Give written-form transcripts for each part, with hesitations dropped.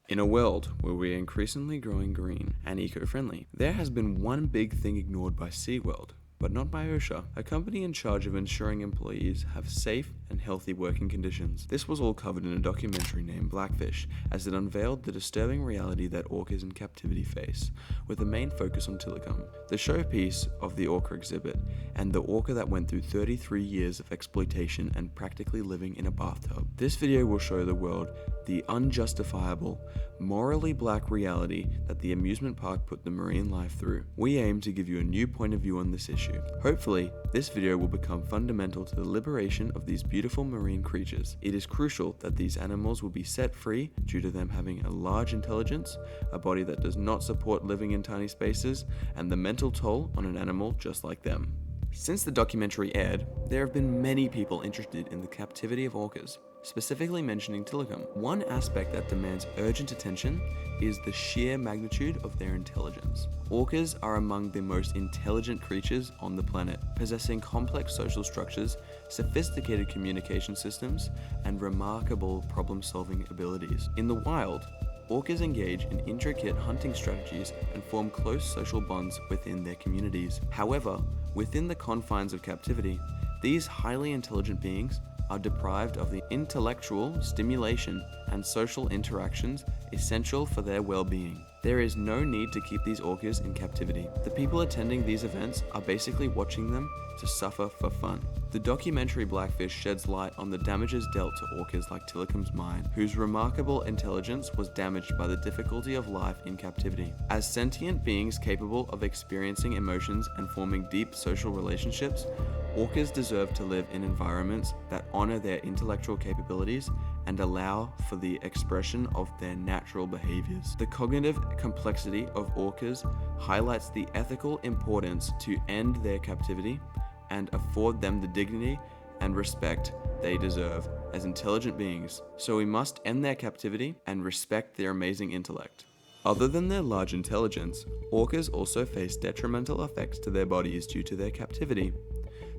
In a world where we are increasingly growing green and eco-friendly, there has been one big thing ignored by SeaWorld, but not by OSHA, a company in charge of ensuring employees have safe and healthy working conditions. This was all covered in a documentary named Blackfish, as it unveiled the disturbing reality that orcas in captivity face, with a main focus on Tilikum, the showpiece of the orca exhibit, and the orca that went through 33 years of exploitation and practically living in a bathtub. This video will show the world the unjustifiable, morally black reality that the amusement park put the marine life through. We aim to give you a new point of view on this issue. Hopefully, this video will become fundamental to the liberation of these beautiful marine creatures. It is crucial that these animals will be set free due to them having a large intelligence, a body that does not support living in tiny spaces, and the mental toll on an animal just like them. Since the documentary aired, there have been many people interested in the captivity of orcas, specifically mentioning Tilikum. One aspect that demands urgent attention is the sheer magnitude of their intelligence. Orcas are among the most intelligent creatures on the planet, possessing complex social structures, sophisticated communication systems, and remarkable problem-solving abilities. In the wild, orcas engage in intricate hunting strategies and form close social bonds within their communities. However, within the confines of captivity, these highly intelligent beings are deprived of the intellectual stimulation and social interactions essential for their well-being. There is no need to keep these orcas in captivity. The people attending these events are basically watching them to suffer for fun. The documentary Blackfish sheds light on the damages dealt to orcas like Tilikum's mind, whose remarkable intelligence was damaged by the difficulty of life in captivity. As sentient beings capable of experiencing emotions and forming deep social relationships, orcas deserve to live in environments that honor their intellectual capabilities and allow for the expression of their natural behaviors. The cognitive complexity of orcas highlights the ethical importance to end their captivity and afford them the dignity and respect they deserve as intelligent beings. So we must end their captivity and respect their amazing intellect. Other than their large intelligence, orcas also face detrimental effects to their bodies due to their captivity.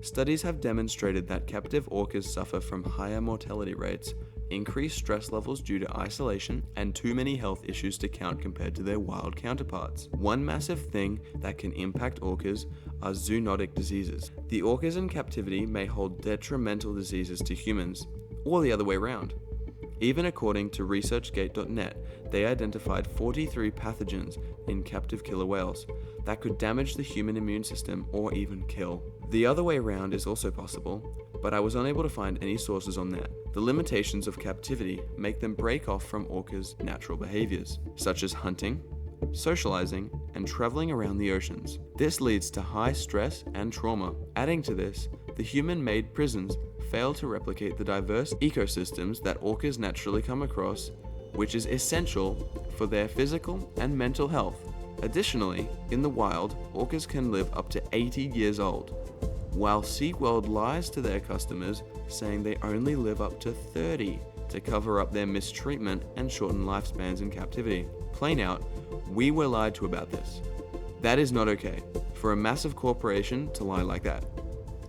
Studies have demonstrated that captive orcas suffer from higher mortality rates, increased stress levels due to isolation, and too many health issues to count compared to their wild counterparts. One massive thing that can impact orcas are zoonotic diseases. The orcas in captivity may hold detrimental diseases to humans, or the other way around. Even according to ResearchGate.net, they identified 43 pathogens in captive killer whales that could damage the human immune system or even kill. The other way around is also possible, but I was unable to find any sources on that. The limitations of captivity make them break off from orcas' natural behaviors, such as hunting, socializing, and traveling around the oceans. This leads to high stress and trauma. Adding to this, the human-made prisons fail to replicate the diverse ecosystems that orcas naturally come across, which is essential for their physical and mental health. Additionally, in the wild, orcas can live up to 80 years old, while SeaWorld lies to their customers saying they only live up to 30 to cover up their mistreatment and shorten lifespans in captivity. Plain out, we were lied to about this. That is not okay for a massive corporation to lie like that.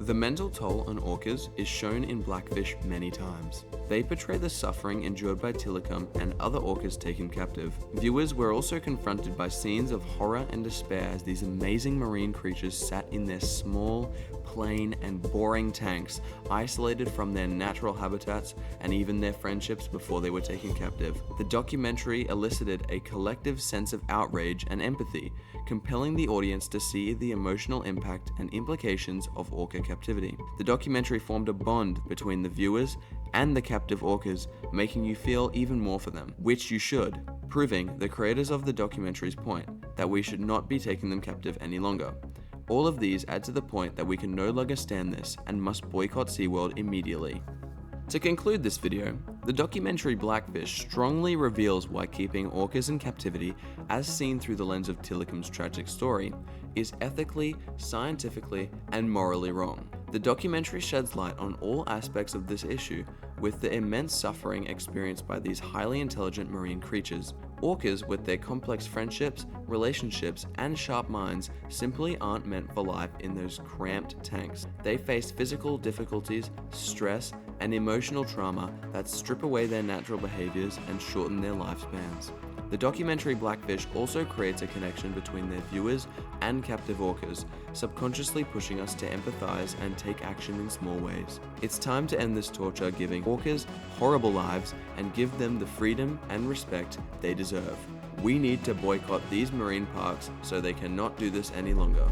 The mental toll on orcas is shown in Blackfish many times. They portray the suffering endured by Tilikum and other orcas taken captive. Viewers were also confronted by scenes of horror and despair as these amazing marine creatures sat in their small, plain, and boring tanks, isolated from their natural habitats and even their friendships before they were taken captive. The documentary elicited a collective sense of outrage and empathy, compelling the audience to see the emotional impact and implications of orca captivity. The documentary formed a bond between the viewers and the captive orcas, making you feel even more for them, which you should, proving the creators of the documentary's point that we should not be taking them captive any longer. All of these add to the point that we can no longer stand this and must boycott SeaWorld immediately. To conclude this video, the documentary Blackfish strongly reveals why keeping orcas in captivity, as seen through the lens of Tilikum's tragic story, is ethically, scientifically, and morally wrong. The documentary sheds light on all aspects of this issue, with the immense suffering experienced by these highly intelligent marine creatures. Orcas, with their complex friendships, relationships, and sharp minds, simply aren't meant for life in those cramped tanks. They face physical difficulties, stress, and emotional trauma that strip away their natural behaviors and shorten their lifespans. The documentary Blackfish also creates a connection between their viewers and captive orcas, subconsciously pushing us to empathize and take action in small ways. It's time to end this torture, giving orcas horrible lives and give them the freedom and respect they deserve. We need to boycott these marine parks so they cannot do this any longer.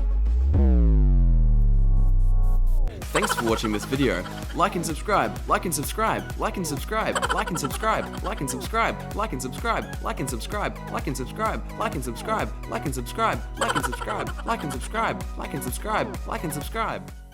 Thanks for watching this video. Like and subscribe, like and subscribe, like and subscribe, like and subscribe, like and subscribe, like and subscribe, like and subscribe, like and subscribe, like and subscribe, like and subscribe, like and subscribe, like and subscribe, like and subscribe, like and subscribe.